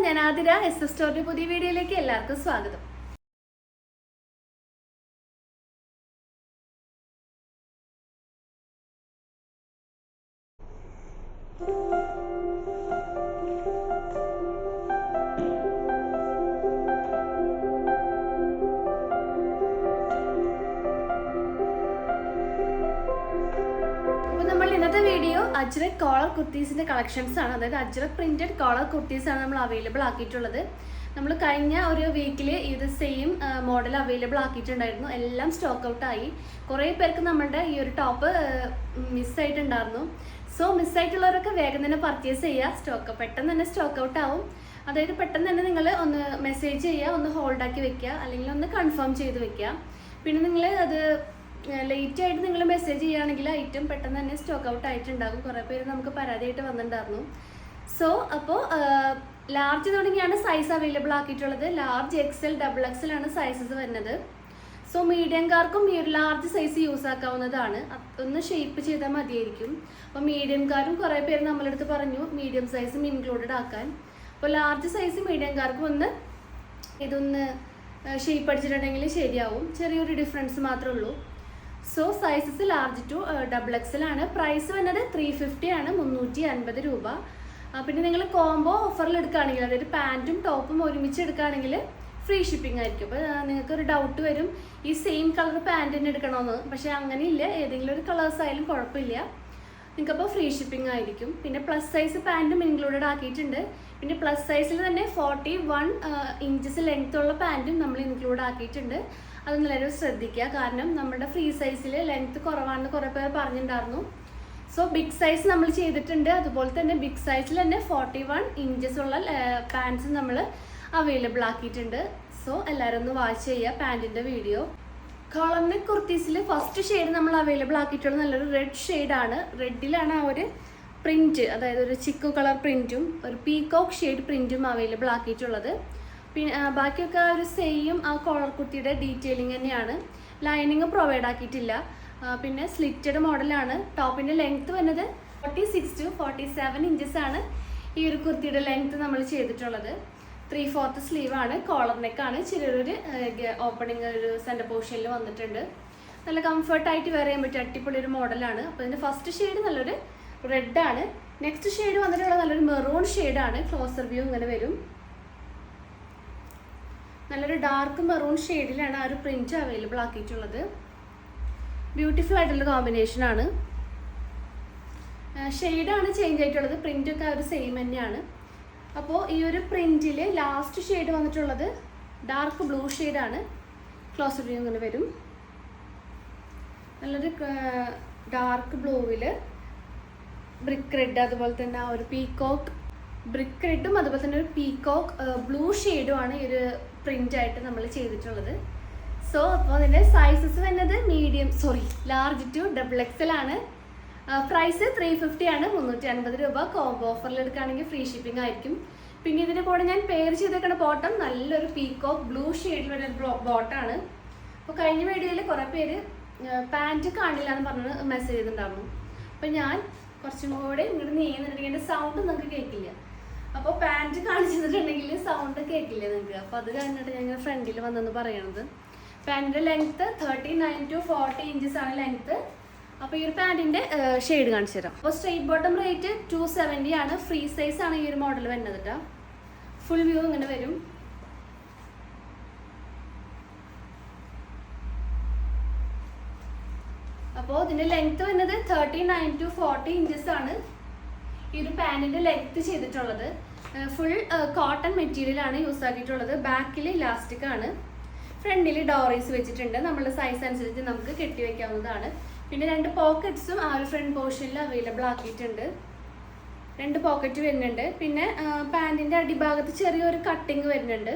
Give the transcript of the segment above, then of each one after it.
ഞാൻ ആതിര. എസ് സ്റ്റോറിന്റെ പുതിയ വീഡിയോയിലേക്ക് എല്ലാവർക്കും സ്വാഗതം. ഇന്നത്തെ വീഡിയോ അജ്രക് കോളർ കുർത്തീസിന്റെ കളക്ഷൻസ് ആണ്. അതായത് അജ്രക് പ്രിന്റഡ് കോളർ കുർത്തീസ് ആണ് നമ്മൾ അവൈലബിൾ ആക്കിയിട്ടുള്ളത്. നമ്മൾ കഴിഞ്ഞ ഒരു വീക്കിൽ ഇത് സെയിം മോഡൽ അവൈലബിൾ ആക്കിയിട്ടുണ്ടായിരുന്നു. എല്ലാം സ്റ്റോക്ക് ഔട്ട് ആയി. കുറേ പേർക്ക് നമ്മളുടെ ഈ ഒരു ടോപ്പ് മിസ്സായിട്ടുണ്ടായിരുന്നു. സോ മിസ്സായിട്ടുള്ളവരൊക്കെ വേഗം തന്നെ പർച്ചേസ് ചെയ്യുക. പെട്ടെന്ന് തന്നെ സ്റ്റോക്ക് ഔട്ട് ആവും. അതായത് പെട്ടെന്ന് തന്നെ നിങ്ങൾ ഒന്ന് മെസ്സേജ് ചെയ്യുക, ഒന്ന് ഹോൾഡാക്കി വെക്കുക, അല്ലെങ്കിൽ ഒന്ന് കൺഫേം ചെയ്ത് വെക്കുക. പിന്നെ നിങ്ങൾ അത് ലേറ്റ് ആയിട്ട് നിങ്ങൾ മെസ്സേജ് ചെയ്യുകയാണെങ്കിൽ ഐറ്റം പെട്ടെന്ന് തന്നെ സ്റ്റോക്ക് ഔട്ട് ആയിട്ടുണ്ടാകും. കുറേ പേര് നമുക്ക് പരാതിയായിട്ട് വന്നിട്ടുണ്ടായിരുന്നു. സോ അപ്പോൾ ലാർജ് തുടങ്ങിയാണ് സൈസ് അവൈലബിൾ ആക്കിയിട്ടുള്ളത്. ലാർജ്, എക്സൽ, ഡബിൾ എക്സൽ ആണ് സൈസസ് വരുന്നത്. സോ മീഡിയംകാർക്കും ഈ ഒരു ലാർജ് സൈസ് യൂസ് ആക്കാവുന്നതാണ്. ഒന്ന് ഷേപ്പ് ചെയ്താൽ മതിയായിരിക്കും. അപ്പോൾ മീഡിയംകാരും കുറേ പേര് നമ്മളടുത്ത് പറഞ്ഞു മീഡിയം സൈസും ഇൻക്ലൂഡഡ് ആക്കാൻ. അപ്പോൾ ലാർജ് സൈസ് മീഡിയംകാർക്കും ഇതൊന്ന് ഷേപ്പ് അടിച്ചിട്ടുണ്ടെങ്കിൽ ശരിയാവും. ചെറിയൊരു ഡിഫറൻസ് മാത്രമേ ഉള്ളൂ. So sizes large to double XL ആണ്. പ്രൈസ് വന്നത് 350 ആണ്, 350 രൂപ. പിന്നെ നിങ്ങൾ കോംബോ ഓഫറിൽ എടുക്കുകയാണെങ്കിൽ, അതായത് പാൻറ്റും ടോപ്പും ഒരുമിച്ച് എടുക്കുകയാണെങ്കിൽ ഫ്രീ ഷിപ്പിംഗ് ആയിരിക്കും. അപ്പോൾ നിങ്ങൾക്കൊരു ഡൗട്ട് വരും, ഈ സെയിം കളർ പാൻറ് തന്നെ എടുക്കണമെന്ന്. പക്ഷേ അങ്ങനെയില്ല, ഏതെങ്കിലും ഒരു കളേഴ്സ് ആയാലും കുഴപ്പമില്ല, നിങ്ങൾക്കപ്പോൾ ഫ്രീ ഷിപ്പിംഗ് ആയിരിക്കും. പിന്നെ പ്ലസ് സൈസ് പാൻറ്റും ഇൻക്ലൂഡഡ് ആക്കിയിട്ടുണ്ട്. പിന്നെ പ്ലസ് സൈസിൽ തന്നെ 41 ഇഞ്ചസ് ലെങ്ത് ഉള്ള പാൻറ്റും നമ്മൾ ഇൻക്ലൂഡ് ആക്കിയിട്ടുണ്ട്. അത് എല്ലാവരും ശ്രദ്ധിക്കുക. കാരണം നമ്മുടെ ഫ്രീ സൈസിൽ ലെങ്ത് കുറവാണെന്ന് കുറേ പേർ പറഞ്ഞിട്ടുണ്ടായിരുന്നു. സോ ബിഗ് സൈസ് നമ്മൾ ചെയ്തിട്ടുണ്ട്. അതുപോലെ തന്നെ ബിഗ് സൈസിൽ തന്നെ 41 ഇഞ്ചസ് ഉള്ള പാൻറ്റ്സ് നമ്മൾ അവൈലബിൾ ആക്കിയിട്ടുണ്ട്. സോ എല്ലാവരും ഒന്ന് വാച്ച് ചെയ്യുക പാൻറ്റിൻ്റെ വീഡിയോ. കോളർ നെക്ക് കുർത്തീസിൽ ഫസ്റ്റ് ഷെയ്ഡ് നമ്മൾ അവൈലബിൾ ആക്കിയിട്ടുള്ളത് നല്ലൊരു റെഡ് ഷെയ്ഡാണ്. റെഡിലാണ് ആ ഒരു പ്രിൻറ്റ്, അതായത് ഒരു ചിക്കു കളർ പ്രിൻറ്റും ഒരു പീകോക്ക് ഷെയ്ഡ് പ്രിൻറ്റും അവൈലബിൾ ആക്കിയിട്ടുള്ളത്. പിന്നെ ബാക്കിയൊക്കെ ഒരു സെയിം ആ കോളർ കുർത്തിയുടെ ഡീറ്റെയിലിംഗ് തന്നെയാണ്. ലൈനിങ് പ്രൊവൈഡ് ആക്കിയിട്ടില്ല. പിന്നെ സ്ലിറ്റഡ് മോഡലാണ്. ടോപ്പിൻ്റെ ലെങ്ത്ത് വന്നത് 46 to 47 ഇഞ്ചസ് ആണ് ഈ ഒരു കുർത്തിയുടെ ലെങ്ത്ത് നമ്മൾ ചെയ്തിട്ടുള്ളത്. 3/4 സ്ലീവാണ്. കോളർ നെക്കാണ്. ചെറിയൊരു ഓപ്പണിങ് ഒരു സെൻറ്റർ പോർഷനിൽ വന്നിട്ടുണ്ട്. നല്ല കംഫർട്ടായിട്ട് വെയർ ചെയ്യാൻ പറ്റിയ അടിപൊളി ഒരു മോഡലാണ്. അപ്പോൾ ഇതിൻ്റെ ഫസ്റ്റ് ഷെയ്ഡ് നല്ലൊരു റെഡാണ്. നെക്സ്റ്റ് ഷെയ്ഡ് വന്നിട്ടുള്ള നല്ലൊരു മെറൂൺ ഷെയ്ഡാണ്. ക്ലോസർ വ്യൂ ഇങ്ങനെ വരും. നല്ലൊരു ഡാർക്ക് മെറൂൺ ഷെയ്ഡിലാണ് ആ ഒരു പ്രിൻറ്റ് അവൈലബിൾ ആക്കിയിട്ടുള്ളത്. ബ്യൂട്ടിഫുൾ ആയിട്ടുള്ള കോമ്പിനേഷനാണ്. ഷെയ്ഡാണ് ചേഞ്ച് ആയിട്ടുള്ളത്. പ്രിൻ്റൊക്കെ ആ ഒരു സെയിം തന്നെയാണ്. അപ്പോൾ ഈ ഒരു പ്രിൻറ്റിൽ ലാസ്റ്റ് ഷെയ്ഡ് വന്നിട്ടുള്ളത് ഡാർക്ക് ബ്ലൂ ഷെയ്ഡാണ്. ക്ലോസർ വ്യൂ ഇങ്ങനെ വരും. നല്ലൊരു ഡാർക്ക് ബ്ലൂവിൽ ബ്രിക്ക് റെഡ്, അതുപോലെ തന്നെ ആ ഒരു പീകോക്ക് ബ്രിക്ക് റെഡും അതുപോലെ തന്നെ ഒരു പീകോക്ക് ബ്ലൂ ഷെയ്ഡുമാണ് ഈ ഒരു പ്രിൻ്റായിട്ട് നമ്മൾ ചെയ്തിട്ടുള്ളത്. സോ അപ്പോൾ അതിൻ്റെ സൈസസ് വരുന്നത് ലാർജ് ടു ഡബിൾ എക്സൽ ആണ്. പ്രൈസ് 350 ആണ്, 350 രൂപ. കോംബോ ഓഫറിൽ എടുക്കുകയാണെങ്കിൽ ഫ്രീ ഷിപ്പിംഗ് ആയിരിക്കും. പിന്നെ ഇതിൻ്റെ കൂടെ ഞാൻ പെയർ ചെയ്തേക്കുന്ന ബോട്ടം നല്ലൊരു പീകോക്ക് ബ്ലൂ ഷെയ്ഡിലുള്ള ഒരു ബോട്ടാണ്. അപ്പോൾ കഴിഞ്ഞ വീഡിയോയിൽ കുറേ പേര് പാൻറ്റ് കാണില്ല എന്ന് പറഞ്ഞ് മെസ്സേജ് ചെയ്തിട്ടുണ്ടായിരുന്നു. അപ്പോൾ ഞാൻ കുറച്ചും കൂടെ ഇങ്ങോട്ട് നീങ്ങുന്നുണ്ടെങ്കിൽ എൻ്റെ സൗണ്ട് നിങ്ങൾക്ക് കേൾക്കില്ല. അപ്പോൾ പാൻറ്റ് കാണിച്ചിട്ടുണ്ടെങ്കിൽ സൗണ്ട് കേൾക്കില്ല നിങ്ങൾക്ക്. അപ്പോൾ അത് കഴിഞ്ഞിട്ട് ഞങ്ങൾ ഫ്രണ്ടിൽ വന്നെന്ന് പറയണത്. പാൻറ്റിൻ്റെ ലെങ്ത്ത് 39 to 40 ഇഞ്ചസ് ആണ് ലെങ്ത്ത്. അപ്പോൾ ഈ ഒരു പാൻറ്റിൻ്റെ ഷെയ്ഡ് കാണിച്ചു തരാം. അപ്പോൾ സ്ട്രെയിറ്റ് ബോട്ടം റേറ്റ് 270 ആണ്. ഫ്രീ സൈസ് ആണ് ഈ ഒരു മോഡൽ വരുന്നത് കേട്ടോ. ഫുൾ വ്യൂ ഇങ്ങനെ വരും. അപ്പോൾ ഇതിൻ്റെ ലെങ്ത്ത് വരുന്നത് 39 to 40 ഇഞ്ചസ് ആണ് ഈ ഒരു പാൻറ്റിൻ്റെ ലെങ്ത്ത് ചെയ്തിട്ടുള്ളത്. ഫുൾ കോട്ടൺ മെറ്റീരിയലാണ് യൂസ് ആക്കിയിട്ടുള്ളത്. ബാക്കിൽ ഇലാസ്റ്റിക് ആണ്. ഫ്രണ്ടിൽ ഡോറീസ് വെച്ചിട്ടുണ്ട്. നമ്മളുടെ സൈസ് അനുസരിച്ച് നമുക്ക് കെട്ടി വയ്ക്കാവുന്നതാണ്. പിന്നെ 2 പോക്കറ്റ്സും ആ ഒരു ഫ്രണ്ട് പോർഷനിൽ അവൈലബിൾ ആക്കിയിട്ടുണ്ട്. 2 പോക്കറ്റ് വരുന്നുണ്ട്. പിന്നെ പാൻറ്റിൻ്റെ അടിഭാഗത്ത് ചെറിയൊരു കട്ടിങ് വരുന്നുണ്ട്.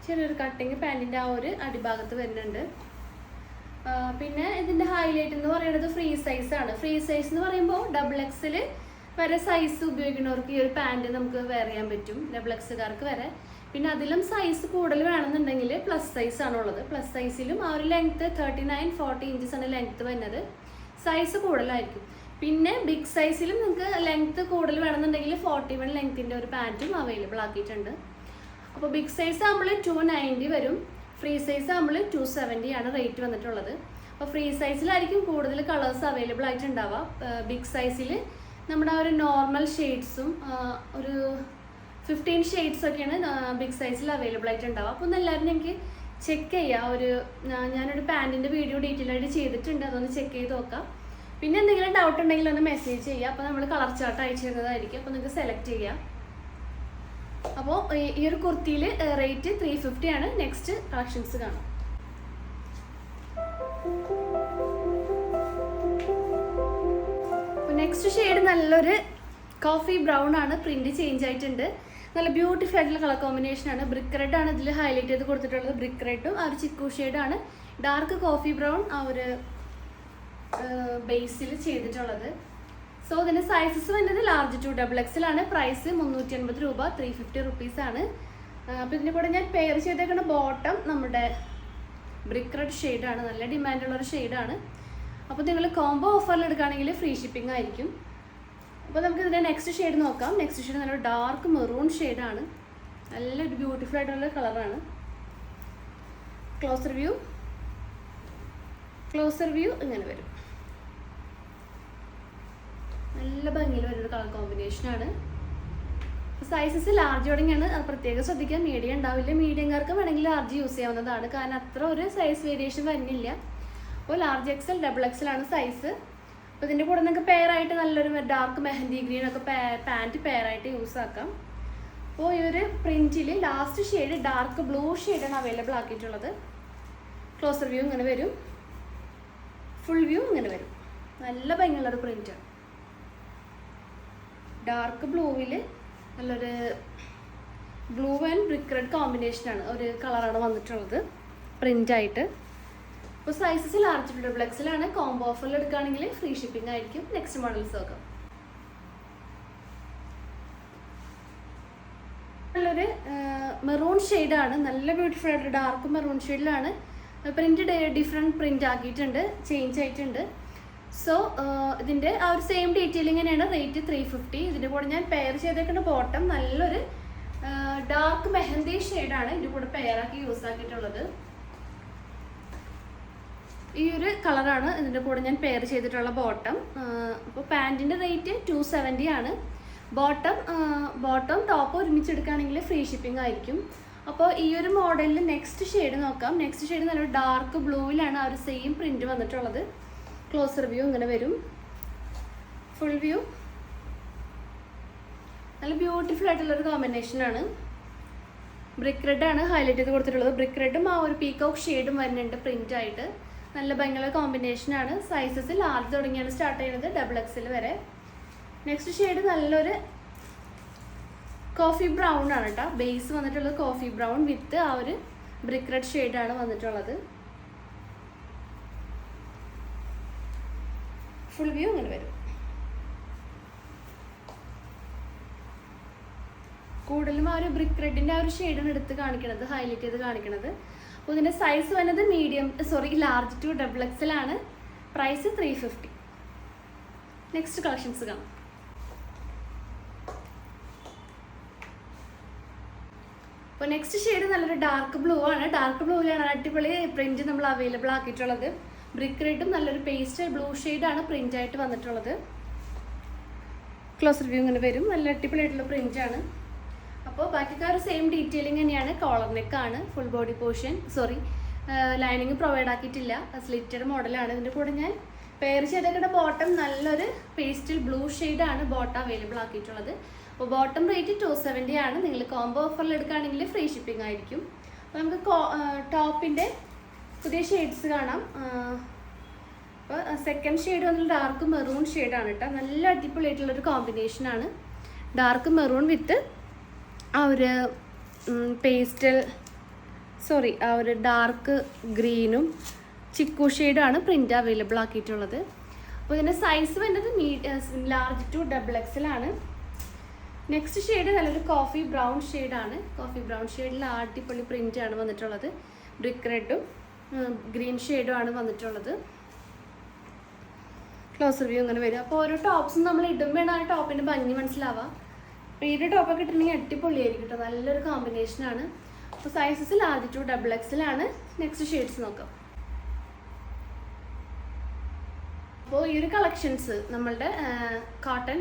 ചെറിയൊരു കട്ടിങ് പാൻറ്റിൻ്റെ ആ ഒരു അടിഭാഗത്ത് വരുന്നുണ്ട്. പിന്നെ ഇതിൻ്റെ ഹൈലൈറ്റ് എന്ന് പറയുന്നത് ഫ്രീ സൈസാണ്. ഫ്രീ സൈസ് എന്ന് പറയുമ്പോൾ ഡബിൾ എക്സിൽ വരെ സൈസ് ഉപയോഗിക്കുന്നവർക്ക് ഈ ഒരു പാൻറ്റ് നമുക്ക് വെയർ ചെയ്യാൻ പറ്റും. ഡബിൾ എക്സുകാർക്ക് വരെ. പിന്നെ അതിലും സൈസ് കൂടുതൽ വേണമെന്നുണ്ടെങ്കിൽ പ്ലസ് സൈസ് ആണുള്ളത്. പ്ലസ് സൈസിലും ആ ഒരു ലെങ്ത്ത് 39-40 ഇഞ്ചസ് ആണ് ലെങ്ത്ത് വരുന്നത്. സൈസ് കൂടുതലായിരിക്കും. പിന്നെ ബിഗ് സൈസിലും നിങ്ങൾക്ക് ലെങ്ത് കൂടുതൽ വേണമെന്നുണ്ടെങ്കിൽ 41 ലെങ്ത്തിൻ്റെ ഒരു പാൻറ്റും അവൈലബിൾ ആക്കിയിട്ടുണ്ട്. അപ്പോൾ ബിഗ് സൈസ് ആകുമ്പോൾ 290 വരും, ഫ്രീ സൈസ് ആകുമ്പോൾ 270 ആണ് റേറ്റ് വന്നിട്ടുള്ളത്. അപ്പോൾ ഫ്രീ സൈസിലായിരിക്കും കൂടുതൽ കളേഴ്സ് അവൈലബിൾ ആയിട്ടുണ്ടാവുക. ബിഗ് സൈസിൽ നമ്മുടെ ഒരു നോർമൽ ഷെയ്ഡ്സും ഒരു 15 ഷെയ്ഡ്സൊക്കെയാണ് ബിഗ് സൈസിൽ അവൈലബിൾ ആയിട്ടുണ്ടാവുക. അപ്പോൾ ഒന്ന് എല്ലാവരും എനിക്ക് ചെക്ക് ചെയ്യുക. ഞാനൊരു പാൻറ്റിൻ്റെ വീഡിയോ ഡീറ്റെയിൽ ആയിട്ട് ചെയ്തിട്ടുണ്ട്, അതൊന്ന് ചെക്ക് ചെയ്ത് നോക്കാം. പിന്നെ എന്തെങ്കിലും ഡൗട്ട് ഉണ്ടെങ്കിൽ ഒന്ന് മെസ്സേജ് ചെയ്യുക. അപ്പോൾ നമ്മൾ കളർ ചാർട്ട് അയച്ചു തരുന്നതായിരിക്കും. അപ്പോൾ നിങ്ങൾക്ക് സെലക്ട് ചെയ്യാം. അപ്പോൾ ഈ ഒരു കുർത്തിയിൽ റേറ്റ് 350 ആണ്. നെക്സ്റ്റ് കളക്ഷൻസ് കാണാം. നെക്സ്റ്റ് ഷെയ്ഡ് നല്ലൊരു കോഫി ബ്രൗൺ ആണ്. പ്രിന്റ് ചേഞ്ച് ആയിട്ടുണ്ട്. നല്ല ബ്യൂട്ടിഫുൾ ആയിട്ടുള്ള കളർ കോമ്പിനേഷൻ ആണ്. ബ്രിക്ക് റെഡ് ആണ് ഇതിൽ ഹൈലൈറ്റ് ചെയ്ത് കൊടുത്തിട്ടുള്ളത്. ബ്രിക്ക് റെഡും ആ ഒരു ചിക്കു ഷെയ്ഡാണ് ഡാർക്ക് കോഫി ബ്രൗൺ ആ ഒരു ബേസിൽ ചെയ്തിട്ടുള്ളത്. സോ ഇതിൻ്റെ സൈസസ് വരുന്നത് ലാർജ് ടു XXL ആണ്. പ്രൈസ് 380 രൂപ, 350 റുപ്പീസ് ആണ്. അപ്പോൾ ഇതിൻ്റെ കൂടെ ഞാൻ പെയർ ചെയ്തേക്കുന്ന ബോട്ടം നമ്മുടെ ബ്രിക്ക് റെഡ് ഷെയ്ഡാണ്. നല്ല ഡിമാൻഡുള്ളൊരു ഷെയ്ഡാണ്. അപ്പോൾ നിങ്ങൾ കോംബോ ഓഫറിൽ എടുക്കുകയാണെങ്കിൽ ഫ്രീ ഷിപ്പിംഗ് ആയിരിക്കും. അപ്പോൾ നമുക്ക് ഇതിൻ്റെ നെക്സ്റ്റ് ഷെയ്ഡ് നോക്കാം. നെക്സ്റ്റ് ഷെയ്ഡ് നല്ലൊരു ഡാർക്ക് മെറൂൺ ഷെയ്ഡാണ്. നല്ലൊരു ബ്യൂട്ടിഫുൾ ആയിട്ടുള്ള കളറാണ്. ക്ലോസർ വ്യൂ ഇങ്ങനെ വരും. നല്ല ഭംഗിയിൽ വരുന്ന കളർ കോമ്പിനേഷനാണ്. സൈസസ് ലാർജ് തുടങ്ങിയാണ്, അത് പ്രത്യേകം ശ്രദ്ധിക്കുക. മീഡിയം ഉണ്ടാവില്ല. മീഡിയംകാർക്ക് വേണമെങ്കിൽ ലാർജ് യൂസ് ചെയ്യാവുന്നതാണ്, കാരണം അത്ര ഒരു സൈസ് വേരിയേഷൻ വരുന്നില്ല. അപ്പോൾ ലാർജ് XL, XXL ആണ് സൈസ്. അപ്പോൾ ഇതിൻ്റെ കൂടെ നിങ്ങൾക്ക് പെയറായിട്ട് നല്ലൊരു ഡാർക്ക് മെഹന്തി ഗ്രീൻ ഒക്കെ പാൻറ്റ് പെയറായിട്ട് യൂസ് ആക്കാം. അപ്പോൾ ഈ ഒരു പ്രിൻറ്റിൽ ലാസ്റ്റ് ഷെയ്ഡ് ഡാർക്ക് ബ്ലൂ ഷെയ്ഡാണ് അവൈലബിൾ ആക്കിയിട്ടുള്ളത്. ക്ലോസർ വ്യൂ ഇങ്ങനെ വരും, ഫുൾ വ്യൂ ഇങ്ങനെ വരും. നല്ല ഭംഗിയുള്ളൊരു പ്രിൻറ്റാണ്. ഡാർക്ക് ബ്ലൂവിൽ നല്ലൊരു ബ്ലൂ ആൻഡ് ബ്രിക്ക് റെഡ് കോമ്പിനേഷനാണ്, ഒരു കളറാണ് വന്നിട്ടുള്ളത് പ്രിൻ്റായിട്ട്. അപ്പോൾ സൈസസ് ലാർജ് ടു XXL ആണ്. കോംബോ ഓഫറിൽ എടുക്കുകയാണെങ്കിൽ ഫ്രീ ഷിപ്പിംഗ് ആയിരിക്കും. നെക്സ്റ്റ് മോഡൽസ് നോക്കാം. നല്ലൊരു മെറൂൺ ഷെയ്ഡാണ്. നല്ല ബ്യൂട്ടിഫുൾ ആയിട്ട് ഡാർക്ക് മെറൂൺ ഷെയ്ഡിലാണ് പ്രിന്റ് ഡിഫറെൻറ്റ് പ്രിന്റ് ആക്കിയിട്ടുണ്ട്, ചേഞ്ച് ആയിട്ടുണ്ട്. സോ ഇതിൻ്റെ ആ ഒരു സെയിം ഡീറ്റെയിലിംഗ് തന്നെയാണ്. റേറ്റ് 350. ഇതിൻ്റെ കൂടെ ഞാൻ പെയർ ചെയ്തേക്കുന്ന ബോട്ടം നല്ലൊരു ഡാർക്ക് മെഹന്തി ഷെയ്ഡാണ് ഇതിൻ്റെ കൂടെ പെയറാക്കി യൂസ് ആക്കിയിട്ടുള്ളത്. ഈ ഒരു കളറാണ് ഇതിൻ്റെ കൂടെ ഞാൻ പെയർ ചെയ്തിട്ടുള്ള ബോട്ടം. അപ്പോൾ പാൻറ്റിൻ്റെ റേറ്റ് 270 ആണ്. ബോട്ടം ടോപ്പ് ഒരുമിച്ചെടുക്കുകയാണെങ്കിൽ ഫ്രീ ഷിപ്പിംഗ് ആയിരിക്കും. അപ്പോൾ ഈ ഒരു മോഡലിൽ നെക്സ്റ്റ് ഷെയ്ഡ് നോക്കാം. നെക്സ്റ്റ് ഷെയ്ഡ് നല്ലൊരു ഡാർക്ക് ബ്ലൂവിലാണ് ആ ഒരു സെയിം പ്രിൻറ്റ് വന്നിട്ടുള്ളത്. ക്ലോസർ വ്യൂ ഇങ്ങനെ വരും, ഫുൾ വ്യൂ. നല്ല ബ്യൂട്ടിഫുൾ ആയിട്ടുള്ളൊരു കോമ്പിനേഷനാണ്. ബ്രിക്ക് റെഡാണ് ഹൈലൈറ്റ് ചെയ്ത് കൊടുത്തിട്ടുള്ളത്. ബ്രിക്ക് റെഡും ആ ഒരു പീകോക്ക് ഷെയ്ഡും വരുന്നുണ്ട് പ്രിൻ്റായിട്ട്. നല്ല ഭംഗിയുള്ള കോമ്പിനേഷനാണ്. സൈസസ് ലാർജ് തുടങ്ങിയാണ് സ്റ്റാർട്ട് ചെയ്യുന്നത്, XXL വരെ. നെക്സ്റ്റ് ഷെയ്ഡ് നല്ലൊരു കോഫി ബ്രൗൺ ആണ് കേട്ടോ. ബേസ് വന്നിട്ടുള്ളത് കോഫി ബ്രൗൺ വിത്ത് ആ ഒരു ബ്രിക്ക് റെഡ് ഷെയ്ഡാണ് വന്നിട്ടുള്ളത്. ഫുൾ വ്യൂ ഇങ്ങനെ വരും. കൂടുതലും ആ ഒരു ബ്രിക്ക് റെഡിൻ്റെ ആ ഒരു ഷെയ്ഡാണ് എടുത്ത് കാണിക്കണത്, ഹൈലൈറ്റ് ചെയ്ത് കാണിക്കണത്. അപ്പോൾ ഇതിൻ്റെ സൈസ് വന്നത് ലാർജ് ടു XXL ആണ്. പ്രൈസ് 350. നെക്സ്റ്റ് കളക്ഷൻസ് കാണാം. അപ്പോൾ നെക്സ്റ്റ് ഷെയ്ഡ് നല്ലൊരു ഡാർക്ക് ബ്ലൂ ആണ്. ഡാർക്ക് ബ്ലൂവിലാണ് അടിപൊളി പ്രിന്റ് നമ്മൾ അവൈലബിൾ ആക്കിയിട്ടുള്ളത്. ബ്രിക്ക് റെഡും നല്ലൊരു പേസ്റ്റ് ബ്ലൂ ഷെയ്ഡാണ് പ്രിന്റ് ആയിട്ട് വന്നിട്ടുള്ളത്. ക്ലോസർ വ്യൂ ഇങ്ങനെ വരും. നല്ല അടിപൊളിയായിട്ടുള്ള പ്രിന്റാണ്. അപ്പോൾ ബാക്കിക്കാർ സെയിം ഡീറ്റെയിലിംഗ് തന്നെയാണ്. കോളർ നെക്കാണ്, full body portion lining provide ആക്കിയിട്ടില്ല, സ്ലിറ്റഡ് മോഡലാണ്. ഇതിൻ്റെ കൂടെ ഞാൻ പെയർ ചെയ്തേക്കുന്ന ബോട്ടം നല്ലൊരു പേസ്റ്റൽ ബ്ലൂ ഷെയ്ഡാണ് ബോട്ടം അവൈലബിൾ ആക്കിയിട്ടുള്ളത്. അപ്പോൾ ബോട്ടം റേറ്റ് 270 ആണ്. നിങ്ങൾ കോംബോ ഓഫറിൽ എടുക്കുകയാണെങ്കിൽ ഫ്രീ ഷിപ്പിംഗ് ആയിരിക്കും. അപ്പോൾ നമുക്ക് ടോപ്പിൻ്റെ പുതിയ ഷെയ്ഡ്സ് കാണാം. അപ്പോൾ സെക്കൻഡ് ഷെയ്ഡ് വന്നിട്ട് ഡാർക്ക് മെറൂൺ ഷെയ്ഡാണ് കേട്ടോ. നല്ല അടിപൊളിയായിട്ടുള്ളൊരു കോമ്പിനേഷനാണ്. ഡാർക്ക് മെറൂൺ വിത്ത് ആ ഒരു ആ ഒരു ഡാർക്ക് ഗ്രീനും ചിക്കു ഷെയ്ഡാണ് പ്രിൻ്റ് അവൈലബിൾ ആക്കിയിട്ടുള്ളത്. അപ്പോൾ ഇതിൻ്റെ സൈസ് വരുന്നത് ലാർജ് ടു XXL ആണ്. നെക്സ്റ്റ് ഷെയ്ഡ് നല്ലൊരു കോഫി ബ്രൗൺ ഷെയ്ഡാണ്. കോഫി ബ്രൗൺ ഷെയ്ഡിൽ അടിപൊളി പ്രിൻ്റാണ് വന്നിട്ടുള്ളത്. ബ്രിക്ക് റെഡും ഗ്രീൻ ഷെയ്ഡും ആണ് വന്നിട്ടുള്ളത്. ക്ലോസർ വ്യൂ ഇങ്ങനെ വരും. അപ്പോൾ ഓരോ ടോപ്സും നമ്മൾ ഇടുമ്പോഴാണ് ആ ടോപ്പിൻ്റെ ഭംഗി മനസ്സിലാവുക. അപ്പോൾ ഈ ഒരു ടോപ്പൊക്കെ ഇട്ടിട്ടുണ്ടെങ്കിൽ അടിപൊളിയായിരിക്കും കേട്ടോ, നല്ലൊരു കോമ്പിനേഷനാണ്. അപ്പോൾ sizes large to XXL. Next shades നോക്കാം. അപ്പോൾ ഈ ഒരു കളക്ഷൻസ് നമ്മളുടെ കോട്ടൺ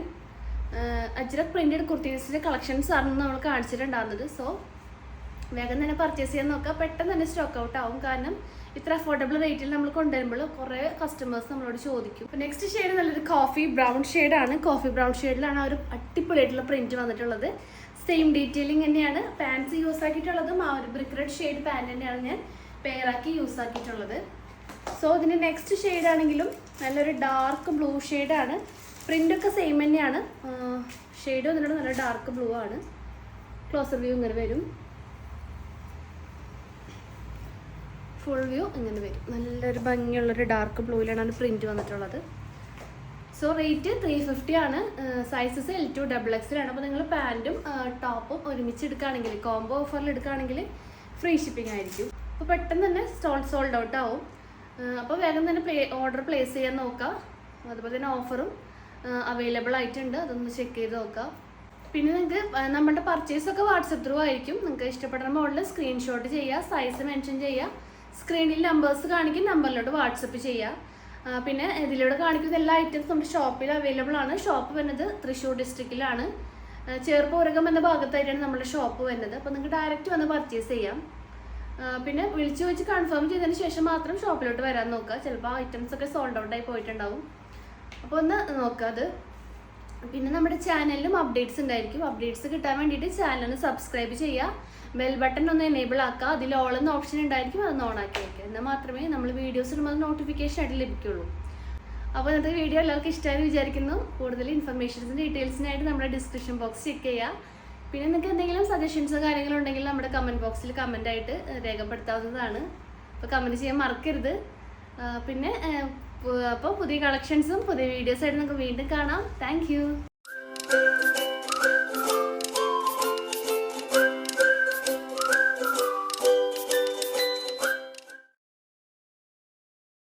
അജ്രക് പ്രിന്റഡ് കുർത്തീസിൻ്റെ കളക്ഷൻസ് ആണ് നമ്മൾ കാണിച്ചിട്ടുണ്ടാകുന്നത്. സോ വേഗം തന്നെ പർച്ചേസ് ചെയ്യാൻ നോക്കുക, പെട്ടെന്ന് തന്നെ സ്റ്റോക്ക് ഔട്ട് ആവും. കാരണം ഇത്ര അഫോർഡബിൾ റേറ്റിൽ നമ്മൾ കൊണ്ടുവരുമ്പോൾ കുറേ കസ്റ്റമേഴ്സ് നമ്മളോട് ചോദിക്കും. അപ്പോൾ നെക്സ്റ്റ് ഷെയ്ഡ് നല്ലൊരു കോഫി ബ്രൗൺ ഷെയ്ഡാണ്. കോഫി ബ്രൗൺ ഷെയ്ഡിലാണ് ആ ഒരു അടിപൊളിയായിട്ടുള്ള പ്രിന്റ് വന്നിട്ടുള്ളത്. സെയിം ഡീറ്റെയിലിംഗ് തന്നെയാണ്. പാൻസ് യൂസ് ആക്കിയിട്ടുള്ളതും ആ ഒരു ബ്രിക്ക് റെഡ് ഷെയ്ഡ് പാൻറ് തന്നെയാണ് ഞാൻ പെയറാക്കി യൂസ് ആക്കിയിട്ടുള്ളത്. സോ ഇതിൻ്റെ നെക്സ്റ്റ് ഷെയ്ഡ് ആണെങ്കിലും നല്ലൊരു ഡാർക്ക് ബ്ലൂ ഷെയ്ഡാണ്. പ്രിൻ്റൊക്കെ സെയിം തന്നെയാണ്. ഷെയ്ഡും അതിനോട് നല്ല ഡാർക്ക് ബ്ലൂ ആണ്. ക്ലോസർ വ്യൂ ഇങ്ങനെ വരും, ഫുൾ വ്യൂ ഇങ്ങനെ വരും. നല്ലൊരു ഭംഗിയുള്ളൊരു ഡാർക്ക് ബ്ലൂയിലാണ് പ്രിൻറ്റ് വന്നിട്ടുള്ളത്. സോ റേറ്റ് 350 ആണ്. സൈസസ് L to XXL ആണ്. അപ്പോൾ നിങ്ങൾ പാൻറ്റും ടോപ്പും ഒരുമിച്ച് എടുക്കുകയാണെങ്കിൽ, കോംബോ ഓഫറിൽ എടുക്കുകയാണെങ്കിൽ ഫ്രീ ഷിപ്പിംഗ് ആയിരിക്കും. അപ്പോൾ പെട്ടെന്ന് തന്നെ സോൾഡ് ഔട്ട് ആവും. അപ്പോൾ വേഗം തന്നെ ഓർഡർ പ്ലേസ് ചെയ്യാൻ നോക്കാം. അതുപോലെ തന്നെ ഓഫറും അവൈലബിൾ ആയിട്ടുണ്ട്, അതൊന്ന് ചെക്ക് ചെയ്ത് നോക്കാം. പിന്നെ നിങ്ങൾക്ക് നമ്മുടെ പർച്ചേസൊക്കെ വാട്സപ്പ് ത്രൂ ആയിരിക്കും. നിങ്ങൾക്ക് ഇഷ്ടപ്പെടുന്ന മോഡൽ സ്ക്രീൻഷോട്ട് ചെയ്യുക, സൈസ് മെൻഷൻ ചെയ്യുക, സ്ക്രീനിൽ നമ്പേഴ്സ് കാണിക്കും, നമ്പറിലോട്ട് വാട്സപ്പ് ചെയ്യുക. പിന്നെ ഇതിലൂടെ കാണിക്കുന്ന എല്ലാ ഐറ്റംസും നമ്മുടെ ഷോപ്പിൽ അവൈലബിൾ ആണ്. ഷോപ്പ് വരുന്നത് തൃശ്ശൂർ ഡിസ്ട്രിക്റ്റിലാണ്, ചേർപ്പൂരകം എന്ന ഭാഗത്തായിട്ടാണ് നമ്മുടെ ഷോപ്പ് വരുന്നത്. അപ്പോൾ നിങ്ങൾക്ക് ഡയറക്റ്റ് വന്ന് പർച്ചേസ് ചെയ്യാം. പിന്നെ വിളിച്ചു വെച്ച് കൺഫേം ചെയ്തതിന് ശേഷം മാത്രം ഷോപ്പിലോട്ട് വരാൻ നോക്കുക. ചിലപ്പോൾ ഐറ്റംസ് ഒക്കെ സോൾഡ് ഔട്ട് ആയി പോയിട്ടുണ്ടാവും. അപ്പോൾ ഒന്ന് നോക്കുക അത്. പിന്നെ നമ്മുടെ ചാനലിലും അപ്ഡേറ്റ്സ് ഉണ്ടായിരിക്കും. അപ്ഡേറ്റ്സ് കിട്ടാൻ വേണ്ടിയിട്ട് ചാനലൊന്ന് സബ്സ്ക്രൈബ് ചെയ്യുക, ബെൽ ബട്ടൺ ഒന്ന് എനേബിൾ ആക്കുക. അതിൽ ഓൾ എന്ന ഓപ്ഷൻ ഉണ്ടായിരിക്കും, അതൊന്ന് ഓൺ ആക്കി വയ്ക്കുക. എന്നാൽ മാത്രമേ നമ്മൾ വീഡിയോസ് ഇടുമ്പോൾ നോട്ടിഫിക്കേഷൻ ആയിട്ട് ലഭിക്കുള്ളൂ. അപ്പോൾ ഇന്നത്തെ വീഡിയോ എല്ലാവർക്കും ഇഷ്ടമായി വിചാരിക്കുന്നു. കൂടുതൽ ഇൻഫർമേഷൻസും ഡീറ്റെയിൽസിനായിട്ട് നമ്മുടെ ഡിസ്ക്രിപ്ഷൻ ബോക്സ് ചെക്ക് ചെയ്യുക. പിന്നെ നിങ്ങൾക്ക് എന്തെങ്കിലും സജഷൻസോ കാര്യങ്ങളോ ഉണ്ടെങ്കിൽ നമ്മുടെ കമൻറ്റ് ബോക്സിൽ കമൻ്റായിട്ട് രേഖപ്പെടുത്താവുന്നതാണ്. അപ്പോൾ കമൻറ്റ് ചെയ്യാൻ മറക്കരുത്. പിന്നെ അപ്പോൾ പുതിയ കളക്ഷൻസും പുതിയ വീഡിയോസായിട്ട് നമുക്ക് വീണ്ടും കാണാം. താങ്ക്